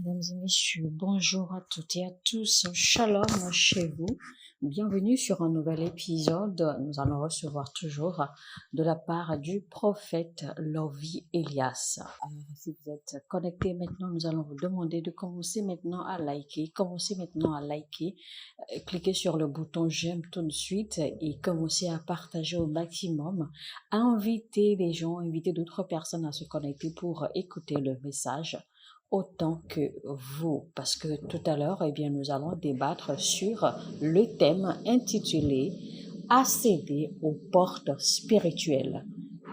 Mesdames et messieurs, bonjour à toutes et à tous. Shalom chez vous. Bienvenue sur un nouvel épisode. Nous allons recevoir toujours de la part du prophète Lovi Elias. Alors, si vous êtes connectés maintenant, nous allons vous demander de commencer maintenant à liker. Cliquez sur le bouton j'aime tout de suite et commencez à partager au maximum, à inviter les gens, inviter d'autres personnes à se connecter pour écouter le message autant que vous, parce que tout à l'heure, nous allons débattre sur le thème intitulé Accéder aux portes spirituelles.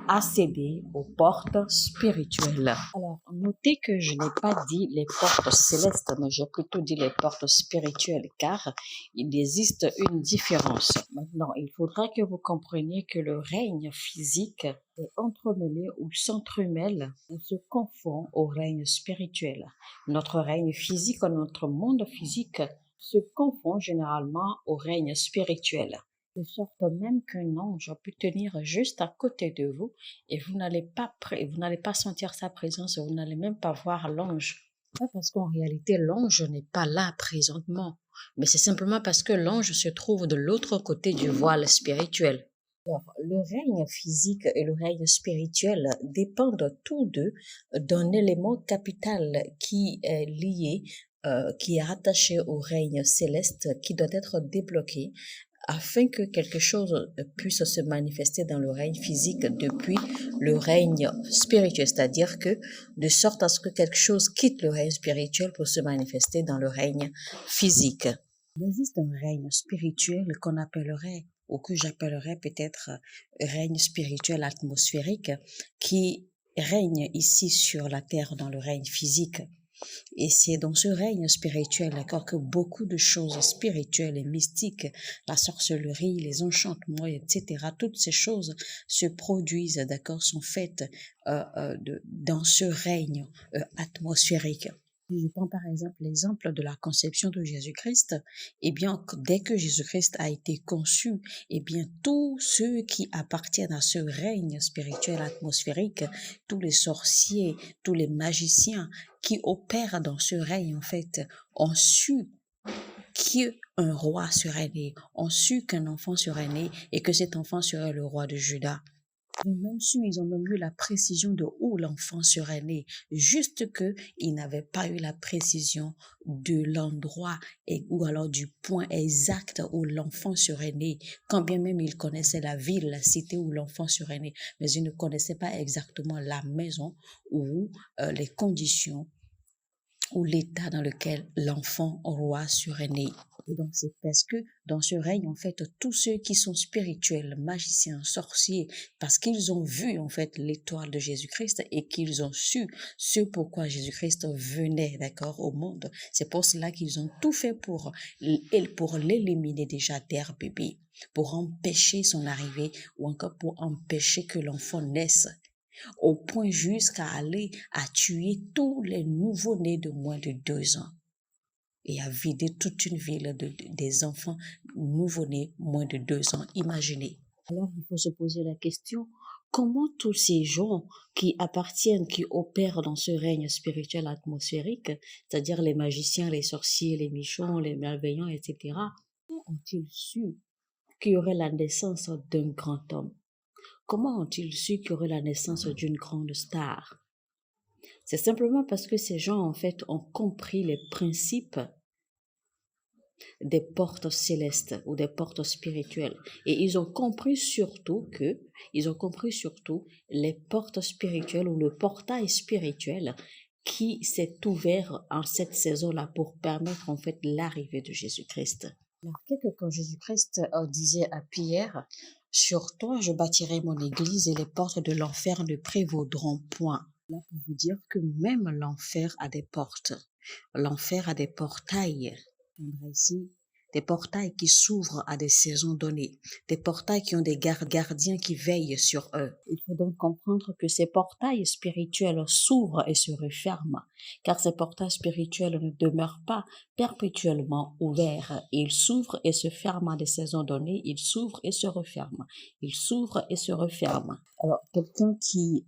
Accéder aux portes spirituelles. Alors, notez que je n'ai pas dit les portes célestes, mais j'ai plutôt dit les portes spirituelles, car il existe une différence. Maintenant, il faudra que vous compreniez que le règne physique est entremêlé ou s'entremêle ou se confond au règne spirituel. Notre règne physique, notre monde physique se confond généralement au règne spirituel. De sorte même qu'un ange peut tenir juste à côté de vous et vous n'allez pas sentir sa présence, vous n'allez même pas voir l'ange. Pas parce qu'en réalité l'ange n'est pas là présentement, mais c'est simplement parce que l'ange se trouve de l'autre côté du voile spirituel. Alors, le règne physique et le règne spirituel dépendent tous deux d'un élément capital qui est lié, qui est rattaché au règne céleste, qui doit être débloqué afin que quelque chose puisse se manifester dans le règne physique depuis le règne spirituel, c'est-à-dire que de sorte à ce que quelque chose quitte le règne spirituel pour se manifester dans le règne physique. Il existe un règne spirituel qu'on appellerait, ou que j'appellerais peut-être règne spirituel atmosphérique, qui règne ici sur la terre dans le règne physique. Et c'est dans ce règne spirituel, d'accord, que beaucoup de choses spirituelles et mystiques, la sorcellerie, les enchantements, etc., toutes ces choses se produisent, d'accord, sont faites dans ce règne atmosphérique. Je prends par exemple l'exemple de la conception de Jésus-Christ. Eh bien, dès que Jésus-Christ a été conçu, eh bien, tous ceux qui appartiennent à ce règne spirituel atmosphérique, tous les sorciers, tous les magiciens qui opèrent dans ce règne, en fait, ont su qu'un roi serait né, ont su qu'un enfant serait né et que cet enfant serait le roi de Juda. Ils ont même eu la précision de où l'enfant serait né, juste qu'ils n'avaient pas eu la précision de l'endroit ou alors du point exact où l'enfant serait né, quand bien même ils connaissaient la ville, la cité où l'enfant serait né, mais ils ne connaissaient pas exactement la maison ou les conditions ou l'état dans lequel l'enfant roi serait né. Et donc, c'est parce que dans ce règne, en fait, tous ceux qui sont spirituels, magiciens, sorciers, parce qu'ils ont vu, en fait, l'étoile de Jésus-Christ et qu'ils ont su ce pourquoi Jésus-Christ venait, d'accord, au monde. C'est pour cela qu'ils ont tout fait pour l'éliminer déjà dès bébé, pour empêcher son arrivée ou encore pour empêcher que l'enfant naisse, au point jusqu'à aller à tuer tous les nouveau-nés de moins de 2 ans et à vider toute une ville des enfants nouveau-nés moins de 2 ans. Imaginez. Alors, il faut se poser la question, comment tous ces gens qui appartiennent, qui opèrent dans ce règne spirituel atmosphérique, c'est-à-dire les magiciens, les sorciers, les méchants, les malveillants, etc., ont-ils su qu'il y aurait la naissance d'un grand homme? Comment ont-ils su qu'il y aurait la naissance d'une grande star? C'est simplement parce que ces gens, en fait, ont compris les principes des portes célestes ou des portes spirituelles. Et ils ont compris surtout les portes spirituelles ou le portail spirituel qui s'est ouvert en cette saison-là pour permettre, en fait, l'arrivée de Jésus-Christ. Remarquez que quand Jésus-Christ disait à Pierre, sur toi je bâtirai mon église et les portes de l'enfer ne prévaudront point. Là, pour vous dire que même l'enfer a des portes. L'enfer a des portails. On a ici des portails qui s'ouvrent à des saisons données, des portails qui ont des gardiens qui veillent sur eux. Il faut donc comprendre que ces portails spirituels s'ouvrent et se referment, car ces portails spirituels ne demeurent pas perpétuellement ouverts. Ils s'ouvrent et se ferment à des saisons données, ils s'ouvrent et se referment, ils s'ouvrent et se referment. Alors, quelqu'un qui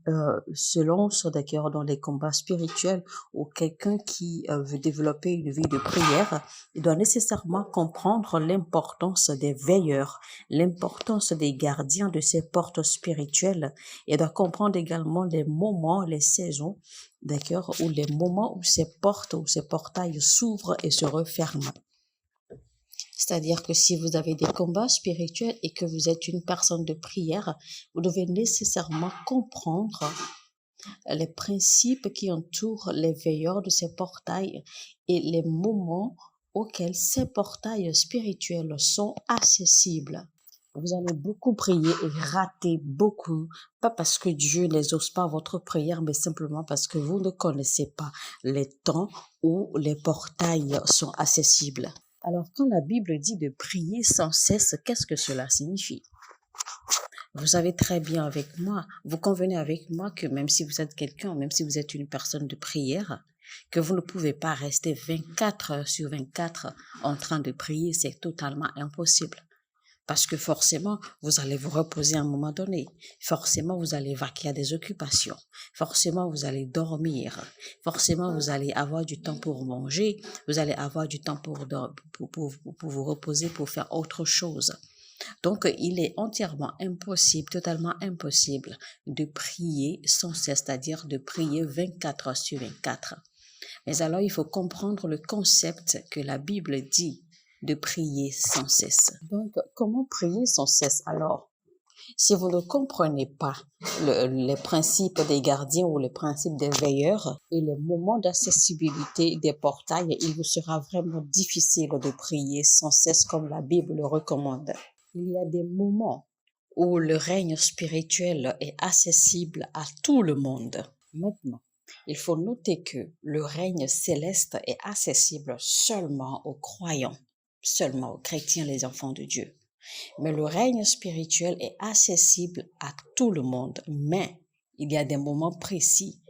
se lance d'accord dans les combats spirituels ou quelqu'un qui veut développer une vie de prière, il doit nécessairement comprendre l'importance des veilleurs, l'importance des gardiens de ces portes spirituelles et doit comprendre également les moments, les saisons, d'accord, ou les moments où ces portes, où ces portails s'ouvrent et se referment. C'est-à-dire que si vous avez des combats spirituels et que vous êtes une personne de prière, vous devez nécessairement comprendre les principes qui entourent les veilleurs de ces portails et les moments auxquels ces portails spirituels sont accessibles. Vous allez beaucoup prier et rater beaucoup, pas parce que Dieu n'exauce pas votre prière, mais simplement parce que vous ne connaissez pas les temps où les portails sont accessibles. Alors, quand la Bible dit de prier sans cesse, qu'est-ce que cela signifie? Vous savez très bien avec moi, vous convenez avec moi que même si vous êtes quelqu'un, même si vous êtes une personne de prière, que vous ne pouvez pas rester 24 heures sur 24 en train de prier, c'est totalement impossible. Parce que forcément, vous allez vous reposer à un moment donné. Forcément, vous allez vaquer à des occupations. Forcément, vous allez dormir. Forcément, vous allez avoir du temps pour manger. Vous allez avoir du temps pour vous reposer, pour faire autre chose. Donc, il est entièrement impossible, totalement impossible de prier sans cesse, c'est-à-dire de prier 24 heures sur 24. Mais alors, il faut comprendre le concept que la Bible dit de prier sans cesse. Donc, comment prier sans cesse alors? Si vous ne comprenez pas les principes des gardiens ou les principes des veilleurs et les moments d'accessibilité des portails, il vous sera vraiment difficile de prier sans cesse comme la Bible le recommande. Il y a des moments où le règne spirituel est accessible à tout le monde. Maintenant, il faut noter que le règne céleste est accessible seulement aux croyants, seulement aux chrétiens, les enfants de Dieu. Mais le règne spirituel est accessible à tout le monde, mais il y a des moments précis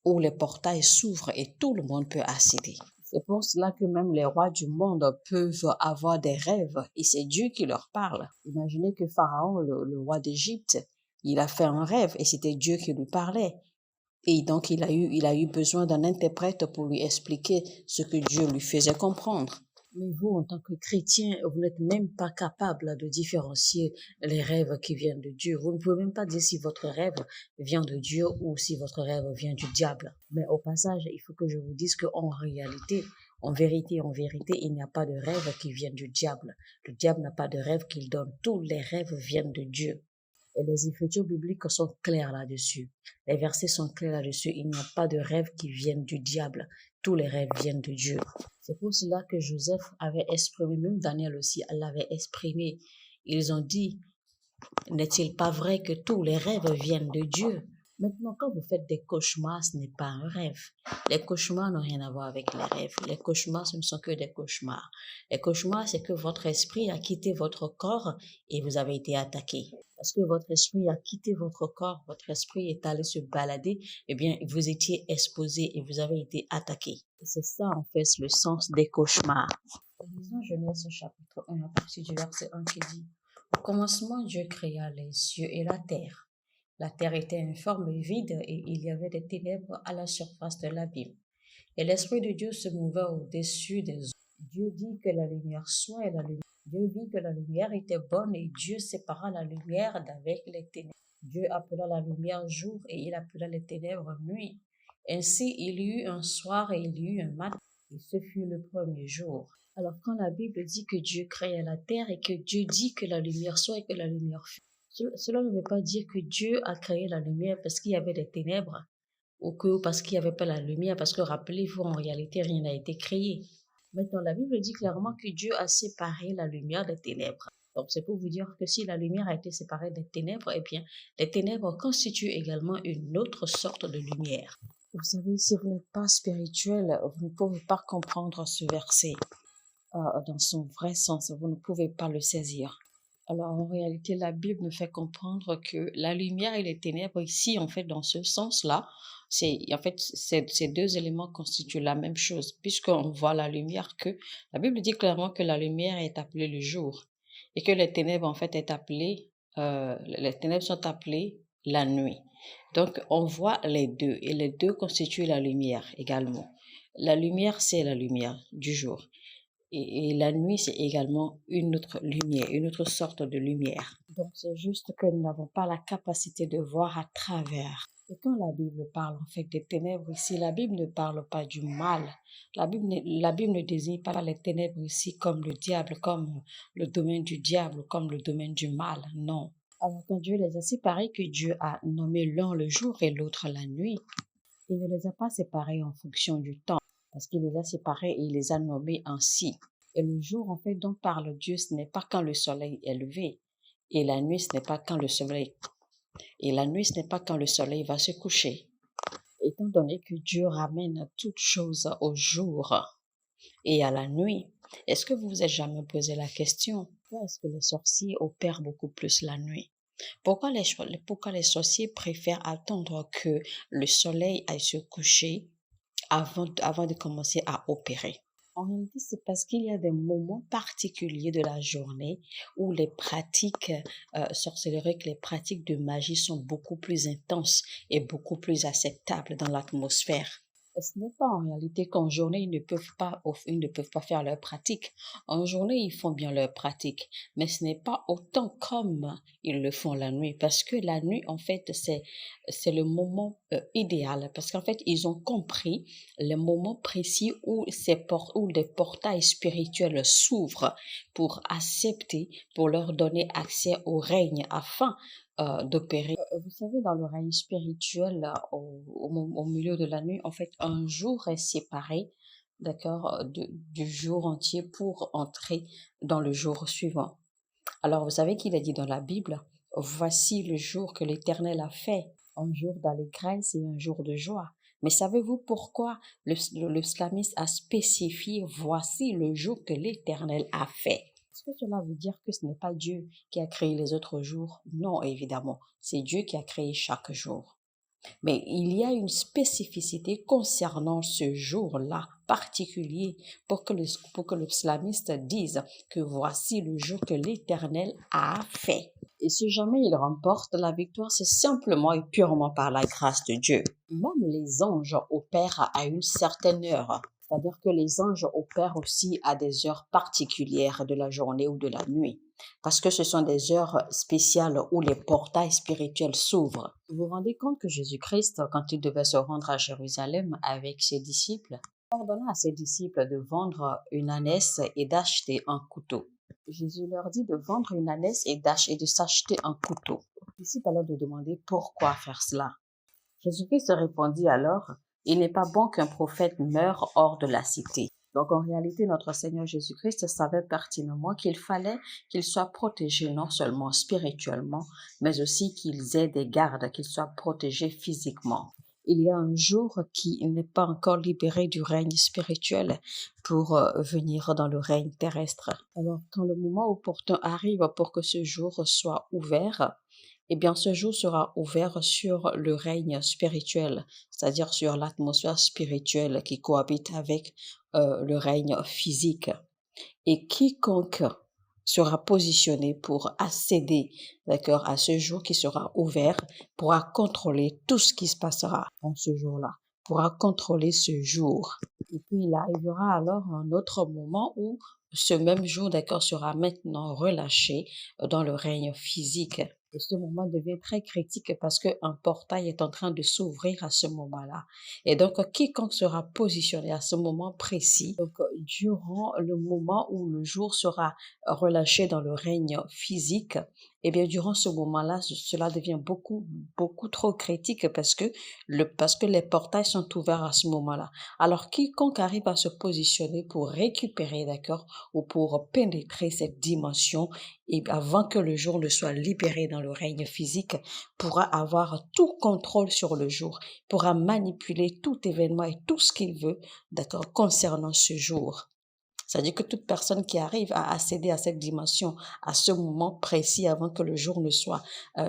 où les portails s'ouvrent et tout le monde peut accéder. C'est pour cela que même les rois du monde peuvent avoir des rêves et c'est Dieu qui leur parle. Imaginez que Pharaon, le roi d'Égypte, il a fait un rêve et c'était Dieu qui lui parlait. Et donc, il a eu besoin d'un interprète pour lui expliquer ce que Dieu lui faisait comprendre. Mais vous, en tant que chrétien, vous n'êtes même pas capable de différencier les rêves qui viennent de Dieu. Vous ne pouvez même pas dire si votre rêve vient de Dieu ou si votre rêve vient du diable. Mais au passage, il faut que je vous dise qu'en réalité, en vérité, il n'y a pas de rêve qui viennent du diable. Le diable n'a pas de rêve qu'il donne. Tous les rêves viennent de Dieu. Et les écritures bibliques sont claires là-dessus. Les versets sont clairs là-dessus. Il n'y a pas de rêves qui viennent du diable. Tous les rêves viennent de Dieu. C'est pour cela que Joseph avait exprimé, même Daniel aussi l'avait exprimé. Ils ont dit, n'est-il pas vrai que tous les rêves viennent de Dieu? Maintenant, quand vous faites des cauchemars, ce n'est pas un rêve. Les cauchemars n'ont rien à voir avec les rêves. Les cauchemars, ce ne sont que des cauchemars. Les cauchemars, c'est que votre esprit a quitté votre corps et vous avez été attaqué. Parce que votre esprit a quitté votre corps, votre esprit est allé se balader, eh bien, vous étiez exposé et vous avez été attaqué. Et c'est ça, en fait, le sens des cauchemars. Lisons Genèse chapitre 1, à partir du verset 1 qui dit, « Au commencement, Dieu créa les cieux et la terre. La terre était informe et vide, et il y avait des ténèbres à la surface de l'abîme. Et l'Esprit de Dieu se mouvait au-dessus des eaux. Dieu dit que la lumière soit, et la lumière. Dieu vit que la lumière était bonne, et Dieu sépara la lumière d'avec les ténèbres. Dieu appela la lumière jour, et il appela les ténèbres nuit. Ainsi il y eut un soir et il y eut un matin, et ce fut le premier jour. » Alors quand la Bible dit que Dieu créa la terre et que Dieu dit que la lumière soit et que la lumière fut, cela ne veut pas dire que Dieu a créé la lumière parce qu'il y avait des ténèbres ou que parce qu'il n'y avait pas la lumière, parce que rappelez-vous, en réalité, rien n'a été créé. Maintenant, la Bible dit clairement que Dieu a séparé la lumière des ténèbres. Donc, c'est pour vous dire que si la lumière a été séparée des ténèbres, eh bien, les ténèbres constituent également une autre sorte de lumière. Vous savez, si vous n'êtes pas spirituel, vous ne pouvez pas comprendre ce verset. dans son vrai sens. Vous ne pouvez pas le saisir. Alors, en réalité, la Bible nous fait comprendre que la lumière et les ténèbres, ici, en fait, dans ce sens-là, ces deux éléments constituent la même chose, puisqu'on voit la lumière que, la Bible dit clairement que la lumière est appelée le jour, et que les ténèbres, en fait, les ténèbres sont appelées la nuit. Donc, on voit les deux, et les deux constituent la lumière également. La lumière, c'est la lumière du jour. Et la nuit, c'est également une autre lumière, une autre sorte de lumière. Donc, c'est juste que nous n'avons pas la capacité de voir à travers. Et quand la Bible parle en fait des ténèbres ici, la Bible ne parle pas du mal. La Bible ne désigne pas les ténèbres ici comme le diable, comme le domaine du diable, comme le domaine du mal. Non. Alors, quand Dieu les a séparés, que Dieu a nommé l'un le jour et l'autre la nuit, il ne les a pas séparés en fonction du temps, parce qu'il les a séparés et il les a nommés ainsi. Et le jour, en fait, dont parle Dieu, ce n'est pas quand le soleil est levé. Et la nuit, ce n'est pas quand le soleil, et la nuit, ce n'est pas quand le soleil va se coucher. Étant donné que Dieu ramène toutes choses au jour et à la nuit, est-ce que vous vous êtes jamais posé la question, pourquoi est-ce que les sorciers opèrent beaucoup plus la nuit? Pourquoi les sorciers préfèrent attendre que le soleil aille se coucher avant de commencer à opérer? En réalité, c'est parce qu'il y a des moments particuliers de la journée où les pratiques sorcelleries, les pratiques de magie sont beaucoup plus intenses et beaucoup plus acceptables dans l'atmosphère. Ce n'est pas en réalité qu'en journée, ils ne peuvent pas faire leurs pratiques. En journée, ils font bien leurs pratiques, mais ce n'est pas autant comme ils le font la nuit, parce que la nuit, en fait, c'est le moment idéal, parce qu'en fait, ils ont compris le moment précis où des portails spirituels s'ouvrent pour accepter, pour leur donner accès au règne afin d'opérer. Vous savez, dans le règne spirituel, au milieu de la nuit, en fait, un jour est séparé, d'accord, du jour entier pour entrer dans le jour suivant. Alors, vous savez qu'il est dit dans la Bible, voici le jour que l'Éternel a fait, un jour d'allégresse et un jour de joie. Mais savez-vous pourquoi le slamiste a spécifié voici le jour que l'Éternel a fait? Est-ce que cela veut dire que ce n'est pas Dieu qui a créé les autres jours? Non, évidemment, c'est Dieu qui a créé chaque jour. Mais il y a une spécificité concernant ce jour-là particulier pour que le slamiste dise que voici le jour que l'Éternel a fait. Et si jamais il remporte la victoire, c'est simplement et purement par la grâce de Dieu. Même les anges opèrent à une certaine heure. C'est-à-dire que les anges opèrent aussi à des heures particulières de la journée ou de la nuit, parce que ce sont des heures spéciales où les portails spirituels s'ouvrent. Vous vous rendez compte que Jésus-Christ, quand il devait se rendre à Jérusalem avec ses disciples, ordonna à ses disciples de vendre une ânesse et d'acheter un couteau. Jésus leur dit de vendre une ânesse et de s'acheter un couteau. Les disciples alors de demander pourquoi faire cela. Jésus-Christ répondit alors, il n'est pas bon qu'un prophète meure hors de la cité. Donc en réalité, notre Seigneur Jésus-Christ savait pertinemment qu'il fallait qu'ils soient protégés non seulement spirituellement, mais aussi qu'ils aient des gardes, qu'ils soient protégés physiquement. Il y a un jour qui n'est pas encore libéré du règne spirituel pour venir dans le règne terrestre. Alors quand le moment opportun arrive pour que ce jour soit ouvert, eh bien, ce jour sera ouvert sur le règne spirituel, c'est-à-dire sur l'atmosphère spirituelle qui cohabite avec le règne physique. Et quiconque sera positionné pour accéder, d'accord, à ce jour qui sera ouvert, pourra contrôler tout ce qui se passera en ce jour-là, pourra contrôler ce jour. Et puis, il arrivera alors un autre moment où ce même jour, d'accord, sera maintenant relâché dans le règne physique. Et ce moment devient très critique parce qu'un portail est en train de s'ouvrir à ce moment-là. Et donc, quiconque sera positionné à ce moment précis, donc durant le moment où le jour sera relâché dans le règne physique, eh bien, durant ce moment-là, cela devient beaucoup trop critique parce que les portails sont ouverts à ce moment-là. Alors, quiconque arrive à se positionner pour récupérer, d'accord, ou pour pénétrer cette dimension, et avant que le jour ne soit libéré dans le règne physique, pourra avoir tout contrôle sur le jour, pourra manipuler tout événement et tout ce qu'il veut, d'accord, concernant ce jour. C'est-à-dire que toute personne qui arrive à accéder à cette dimension, à ce moment précis avant que le jour ne soit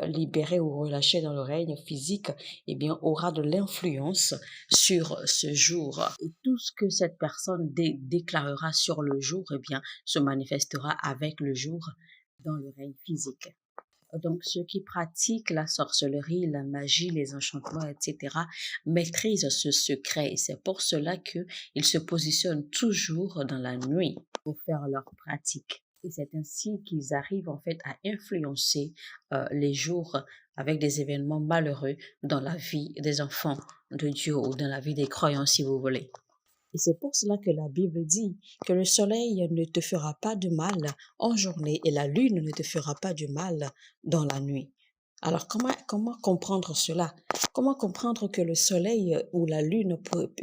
libéré ou relâché dans le règne physique, eh bien, aura de l'influence sur ce jour. Et tout ce que cette personne déclarera sur le jour, eh bien, se manifestera avec le jour dans le règne physique. Donc, ceux qui pratiquent la sorcellerie, la magie, les enchantements, etc., maîtrisent ce secret. Et c'est pour cela qu'ils se positionnent toujours dans la nuit pour faire leur pratique. Et c'est ainsi qu'ils arrivent en fait à influencer les jours avec des événements malheureux dans la vie des enfants de Dieu ou dans la vie des croyants, si vous voulez. Et c'est pour cela que la Bible dit que le soleil ne te fera pas de mal en journée et la lune ne te fera pas du mal dans la nuit. Alors comment comprendre cela? Comment comprendre que le soleil ou la lune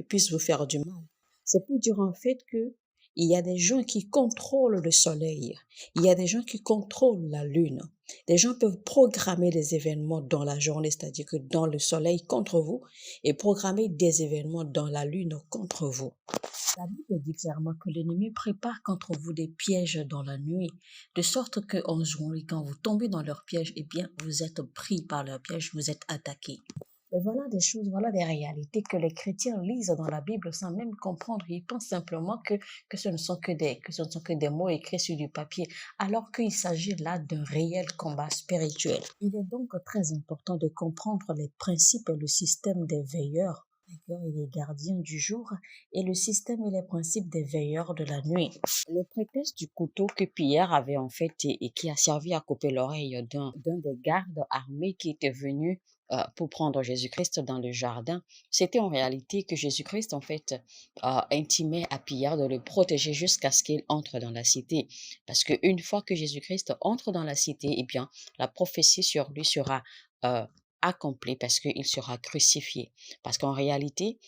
puissent vous faire du mal? C'est pour dire en fait que il y a des gens qui contrôlent le soleil, il y a des gens qui contrôlent la lune. Des gens peuvent programmer des événements dans la journée, c'est-à-dire que dans le soleil contre vous, et programmer des événements dans la lune contre vous. La Bible dit clairement que l'ennemi prépare contre vous des pièges dans la nuit, de sorte qu'en journée, quand vous tombez dans leurs pièges, eh bien, vous êtes pris par leurs pièges, vous êtes attaqué. Mais voilà des choses, voilà des réalités que les chrétiens lisent dans la Bible sans même comprendre. Ils pensent simplement que ce ne sont que des mots écrits sur du papier, alors qu'il s'agit là d'un réel combat spirituel. Il est donc très important de comprendre les principes et le système des veilleurs et les gardiens du jour et le système et les principes des veilleurs de la nuit. Le prétexte du couteau que Pierre avait en fait et qui a servi à couper l'oreille d'un des gardes armés qui était venu pour prendre Jésus-Christ dans le jardin, c'était en réalité que Jésus-Christ en fait intimait à Pierre de le protéger jusqu'à ce qu'il entre dans la cité. Parce qu'une fois que Jésus-Christ entre dans la cité, eh bien, la prophétie sur lui sera accomplie parce qu'il sera crucifié. Parce qu'en réalité,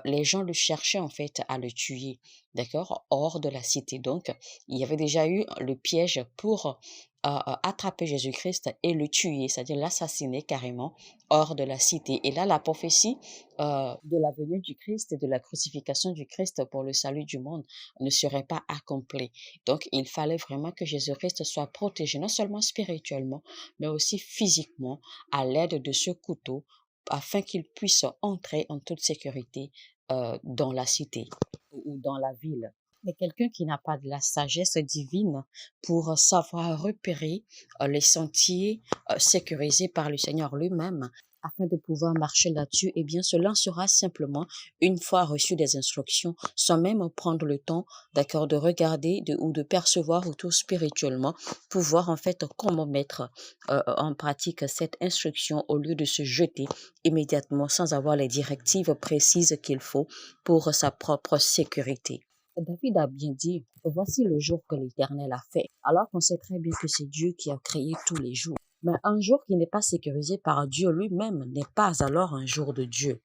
les gens le cherchaient en fait à le tuer, d'accord, hors de la cité. Donc, il y avait déjà eu le piège pour attraper Jésus-Christ et le tuer, c'est-à-dire l'assassiner carrément hors de la cité. Et là, la prophétie de la venue du Christ et de la crucifixion du Christ pour le salut du monde ne serait pas accomplie. Donc, il fallait vraiment que Jésus-Christ soit protégé, non seulement spirituellement, mais aussi physiquement, à l'aide de ce couteau, afin qu'il puisse entrer en toute sécurité dans la cité ou dans la ville. Mais quelqu'un qui n'a pas de la sagesse divine pour savoir repérer les sentiers sécurisés par le Seigneur lui-même, afin de pouvoir marcher là-dessus, eh bien, se lancera simplement une fois reçu des instructions, sans même prendre le temps, d'accord, de regarder ou de percevoir autour spirituellement, pour voir en fait comment mettre en pratique cette instruction au lieu de se jeter immédiatement sans avoir les directives précises qu'il faut pour sa propre sécurité. David a bien dit, voici le jour que l'Éternel a fait, alors qu'on sait très bien que c'est Dieu qui a créé tous les jours. Mais un jour qui n'est pas sécurisé par Dieu lui-même n'est pas alors un jour de Dieu.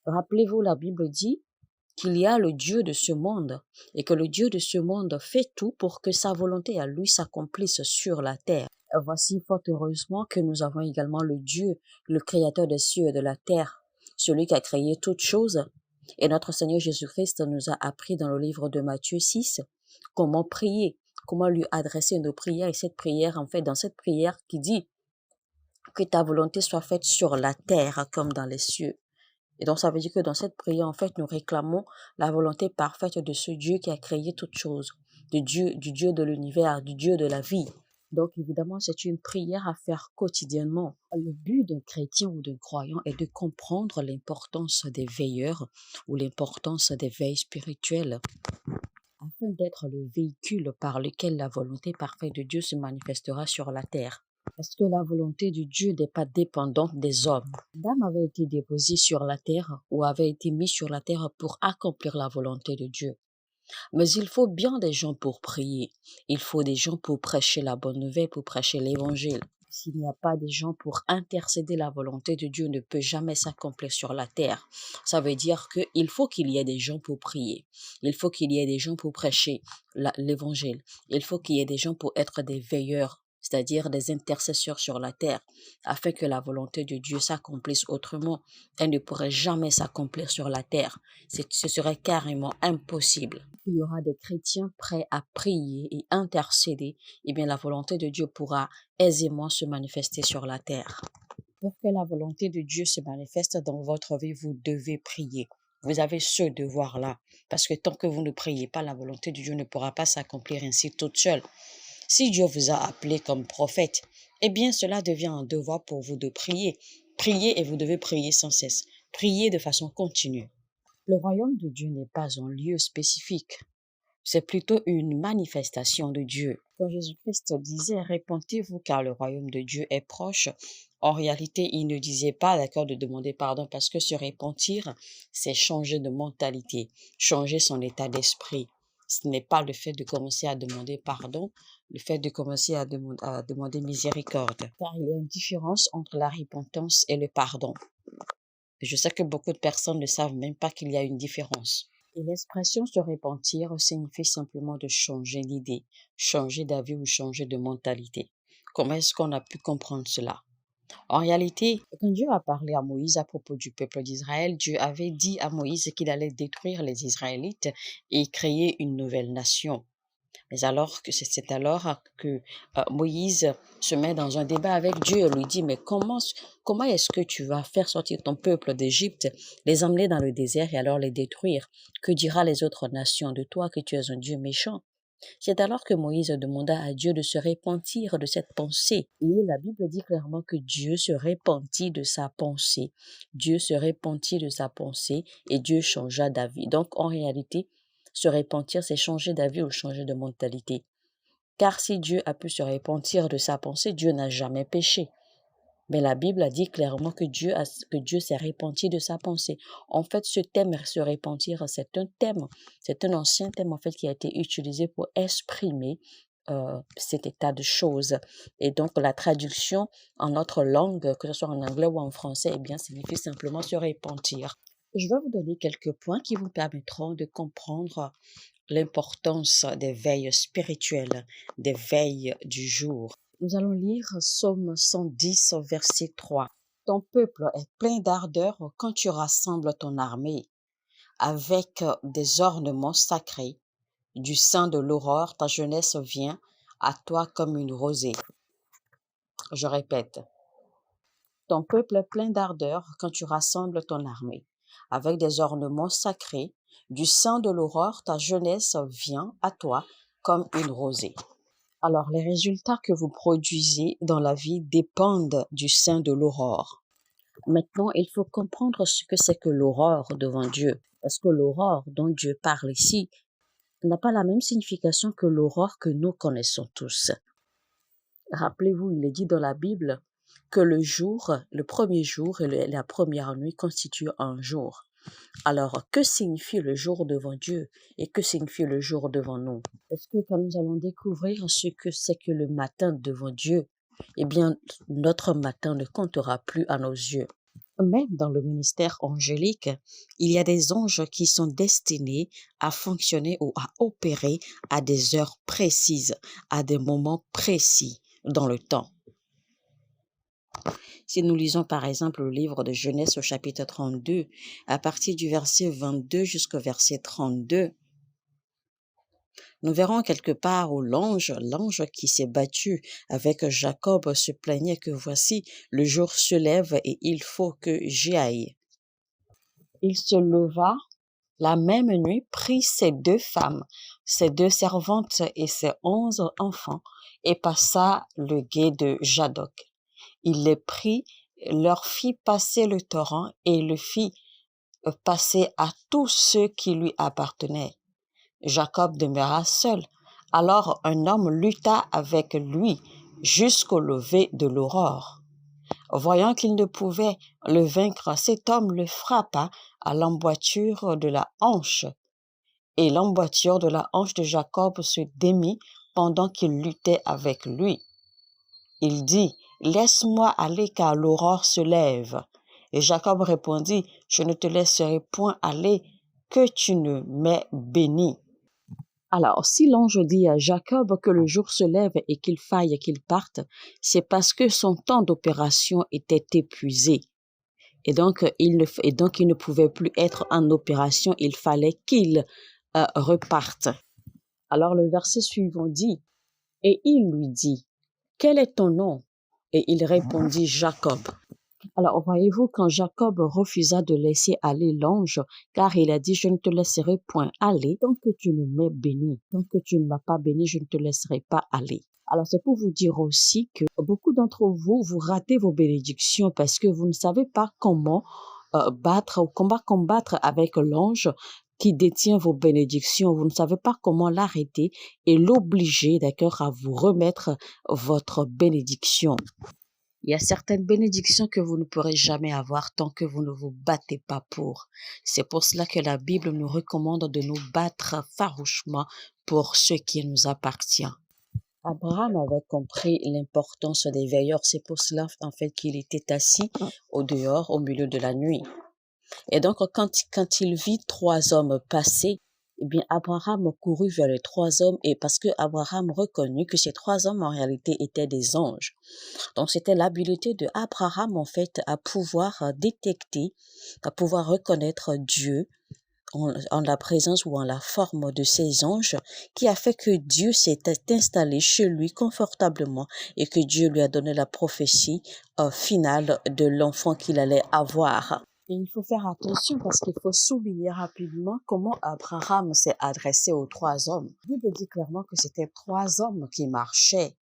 Rappelez-vous, la Bible dit qu'il y a le Dieu de ce monde et que le Dieu de ce monde fait tout pour que sa volonté à lui s'accomplisse sur la terre. Voici fort heureusement que nous avons également le Dieu, le créateur des cieux et de la terre, celui qui a créé toutes choses. Et notre Seigneur Jésus-Christ nous a appris dans le livre de Matthieu 6 comment prier, comment lui adresser nos prières. Et cette prière, en fait, dans cette prière qui dit que ta volonté soit faite sur la terre comme dans les cieux. Et donc, ça veut dire que dans cette prière, en fait, nous réclamons la volonté parfaite de ce Dieu qui a créé toutes choses, du Dieu de l'univers, du Dieu de la vie. Donc, évidemment, c'est une prière à faire quotidiennement. Le but d'un chrétien ou d'un croyant est de comprendre l'importance des veilleurs ou l'importance des veilles spirituelles, afin d'être le véhicule par lequel la volonté parfaite de Dieu se manifestera sur la terre. Parce que la volonté de Dieu n'est pas dépendante des hommes. Adam avait été déposé sur la terre ou avait été mis sur la terre pour accomplir la volonté de Dieu. Mais il faut bien des gens pour prier. Il faut des gens pour prêcher la bonne nouvelle, pour prêcher l'évangile. S'il n'y a pas des gens pour intercéder, la volonté de Dieu ne peut jamais s'accomplir sur la terre. Ça veut dire qu'il faut qu'il y ait des gens pour prier. Il faut qu'il y ait des gens pour prêcher l'évangile. Il faut qu'il y ait des gens pour être des veilleurs, c'est-à-dire des intercesseurs sur la terre, afin que la volonté de Dieu s'accomplisse autrement. Elle ne pourrait jamais s'accomplir sur la terre. Ce serait carrément impossible. Il y aura des chrétiens prêts à prier et intercéder, et bien la volonté de Dieu pourra aisément se manifester sur la terre. Pour que la volonté de Dieu se manifeste dans votre vie, vous devez prier. Vous avez ce devoir-là, parce que tant que vous ne priez pas, la volonté de Dieu ne pourra pas s'accomplir ainsi toute seule. Si Dieu vous a appelé comme prophète, eh bien cela devient un devoir pour vous de prier. Priez et vous devez prier sans cesse. Priez de façon continue. Le royaume de Dieu n'est pas un lieu spécifique. C'est plutôt une manifestation de Dieu. Quand Jésus-Christ disait « Répentez-vous car le royaume de Dieu est proche », en réalité, il ne disait pas d'accord de demander pardon parce que se repentir, c'est changer de mentalité, changer son état d'esprit. Ce n'est pas le fait de commencer à demander pardon, le fait de commencer à demander miséricorde. Car il y a une différence entre la repentance et le pardon. Je sais que beaucoup de personnes ne savent même pas qu'il y a une différence. Et l'expression se repentir signifie simplement de changer d'idée, changer d'avis ou changer de mentalité. Comment est-ce qu'on a pu comprendre cela? En réalité, quand Dieu a parlé à Moïse à propos du peuple d'Israël, Dieu avait dit à Moïse qu'il allait détruire les Israélites et créer une nouvelle nation. Mais alors que c'est alors que Moïse se met dans un débat avec Dieu et lui dit, mais comment est-ce que tu vas faire sortir ton peuple d'Égypte, les emmener dans le désert et alors les détruire? Que dira les autres nations de toi que tu es un Dieu méchant? C'est alors que Moïse demanda à Dieu de se repentir de cette pensée. Et la Bible dit clairement que Dieu se repentit de sa pensée. Dieu se repentit de sa pensée et Dieu changea d'avis. Donc en réalité, se repentir, c'est changer d'avis ou changer de mentalité. Car si Dieu a pu se repentir de sa pensée, Dieu n'a jamais péché. Mais la Bible a dit clairement que Dieu s'est repenti de sa pensée. En fait, ce thème, se repentir, c'est un ancien thème en fait qui a été utilisé pour exprimer cet état de choses. Et donc, la traduction en notre langue, que ce soit en anglais ou en français, eh bien, signifie simplement se repentir. Je vais vous donner quelques points qui vous permettront de comprendre l'importance des veilles spirituelles, des veilles du jour. Nous allons lire Psaume 110, verset 3. Ton peuple est plein d'ardeur quand tu rassembles ton armée. Avec des ornements sacrés, du sein de l'aurore, ta jeunesse vient à toi comme une rosée. Je répète. Ton peuple est plein d'ardeur quand tu rassembles ton armée. Avec des ornements sacrés, du sein de l'aurore, ta jeunesse vient à toi comme une rosée. Alors, les résultats que vous produisez dans la vie dépendent du sein de l'aurore. Maintenant, il faut comprendre ce que c'est que l'aurore devant Dieu. Parce que l'aurore dont Dieu parle ici n'a pas la même signification que l'aurore que nous connaissons tous. Rappelez-vous, il est dit dans la Bible que le premier jour et la première nuit constituent un jour. Alors, que signifie le jour devant Dieu et que signifie le jour devant nous? Est-ce que quand nous allons découvrir ce que c'est que le matin devant Dieu, eh bien, notre matin ne comptera plus à nos yeux. Même dans le ministère angélique, il y a des anges qui sont destinés à fonctionner ou à opérer à des heures précises, à des moments précis dans le temps. Si nous lisons par exemple le livre de Genèse au chapitre 32, à partir du verset 22 jusqu'au verset 32, nous verrons quelque part où l'ange qui s'est battu avec Jacob se plaignait que voici, le jour se lève et il faut que j'y aille. Il se leva la même nuit, prit ses 2 femmes, ses 2 servantes et ses 11 enfants et passa le gué de Jadok. Il les prit, leur fit passer le torrent et le fit passer à tous ceux qui lui appartenaient. Jacob demeura seul. Alors un homme lutta avec lui jusqu'au lever de l'aurore. Voyant qu'il ne pouvait le vaincre, cet homme le frappa à l'emboîture de la hanche. Et l'emboîture de la hanche de Jacob se démit pendant qu'il luttait avec lui. Il dit, « Laisse-moi aller car l'aurore se lève. » Et Jacob répondit, « Je ne te laisserai point aller, que tu ne m'aies béni. » Alors, si l'ange dit à Jacob que le jour se lève et qu'il faille qu'il parte, c'est parce que son temps d'opération était épuisé. Et donc, il ne pouvait plus être en opération, il fallait qu'il reparte. Alors, le verset suivant dit, et il lui dit, quel est ton nom? Et il répondit, Jacob. Alors, voyez-vous, quand Jacob refusa de laisser aller l'ange, car il a dit, je ne te laisserai point aller tant que tu ne m'aies béni. Tant que tu ne m'as pas béni, je ne te laisserai pas aller. Alors, c'est pour vous dire aussi que beaucoup d'entre vous, vous ratez vos bénédictions parce que vous ne savez pas comment combattre avec l'ange qui détient vos bénédictions. Vous ne savez pas comment l'arrêter et l'obliger, d'accord, à vous remettre votre bénédiction. Il y a certaines bénédictions que vous ne pourrez jamais avoir tant que vous ne vous battez pas pour. C'est pour cela que la Bible nous recommande de nous battre farouchement pour ce qui nous appartient. Abraham avait compris l'importance des veilleurs. C'est pour cela, en fait, qu'il était assis au dehors, au milieu de la nuit. Et donc, quand il vit 3 hommes passer, eh bien, Abraham courut vers les 3 hommes et parce que Abraham reconnut que ces 3 hommes, en réalité, étaient des anges. Donc, c'était l'habilité de Abraham, en fait, à pouvoir détecter, à pouvoir reconnaître Dieu en la présence ou en la forme de ces anges qui a fait que Dieu s'est installé chez lui confortablement et que Dieu lui a donné la prophétie finale de l'enfant qu'il allait avoir. Et il faut faire attention parce qu'il faut souligner rapidement comment Abraham s'est adressé aux 3 hommes. La Bible dit clairement que c'était 3 hommes qui marchaient,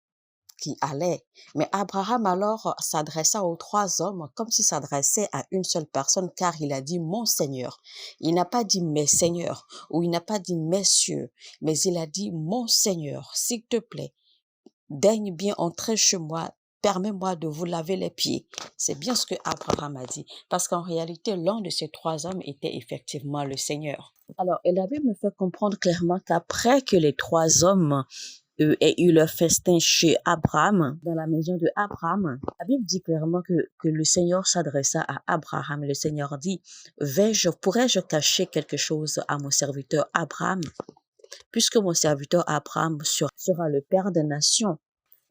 qui allaient. Mais Abraham alors s'adressa aux 3 hommes comme s'il s'adressait à une seule personne car il a dit mon Seigneur. Il n'a pas dit mes seigneurs ou il n'a pas dit messieurs, mais il a dit mon Seigneur, s'il te plaît, daigne bien entrer chez moi. Permets-moi de vous laver les pieds. C'est bien ce que Abraham a dit. Parce qu'en réalité, l'un de ces 3 hommes était effectivement le Seigneur. Alors, et la Bible me fait comprendre clairement qu'après que les 3 hommes aient eu leur festin chez Abraham, dans la maison de Abraham, la Bible dit clairement que le Seigneur s'adressa à Abraham. Le Seigneur dit, pourrais-je cacher quelque chose à mon serviteur Abraham? Puisque mon serviteur Abraham sera le père des nations.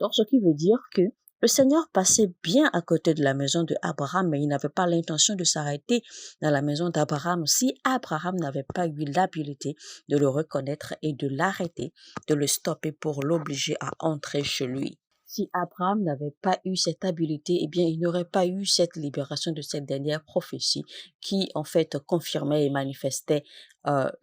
Donc, ce qui veut dire que le Seigneur passait bien à côté de la maison de Abraham, mais il n'avait pas l'intention de s'arrêter dans la maison d'Abraham si Abraham n'avait pas eu l'habilité de le reconnaître et de l'arrêter, de le stopper pour l'obliger à entrer chez lui. Si Abraham n'avait pas eu cette habilité, eh bien, il n'aurait pas eu cette libération de cette dernière prophétie qui, en fait, confirmait et manifestait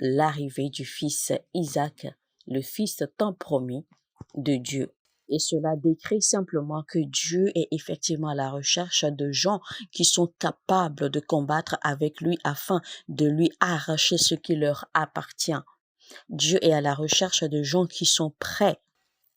l'arrivée du fils Isaac, le fils tant promis de Dieu. Et cela décrit simplement que Dieu est effectivement à la recherche de gens qui sont capables de combattre avec lui afin de lui arracher ce qui leur appartient. Dieu est à la recherche de gens qui sont prêts,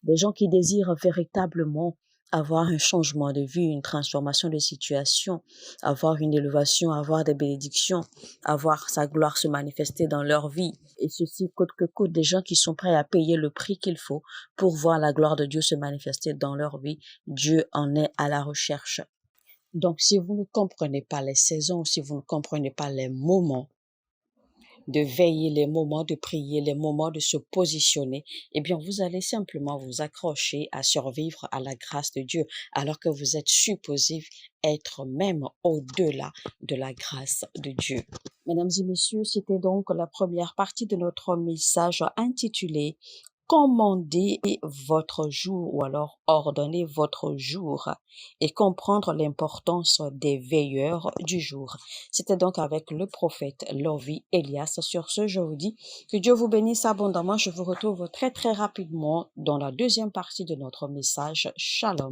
des gens qui désirent véritablement avoir un changement de vie, une transformation de situation, avoir une élévation, avoir des bénédictions, avoir sa gloire se manifester dans leur vie. Et ceci coûte que coûte, des gens qui sont prêts à payer le prix qu'il faut pour voir la gloire de Dieu se manifester dans leur vie. Dieu en est à la recherche. Donc, si vous ne comprenez pas les saisons, si vous ne comprenez pas les moments de veiller, les moments de prier, les moments de se positionner, eh bien, vous allez simplement vous accrocher à survivre à la grâce de Dieu, alors que vous êtes supposé être même au-delà de la grâce de Dieu. Mesdames et messieurs, c'était donc la première partie de notre message intitulé Commandez votre jour ou alors ordonnez votre jour et comprendre l'importance des veilleurs du jour. C'était donc avec le prophète Lovi Elias. Sur ce, je vous dis que Dieu vous bénisse abondamment. Je vous retrouve très très rapidement dans la deuxième partie de notre message. Shalom.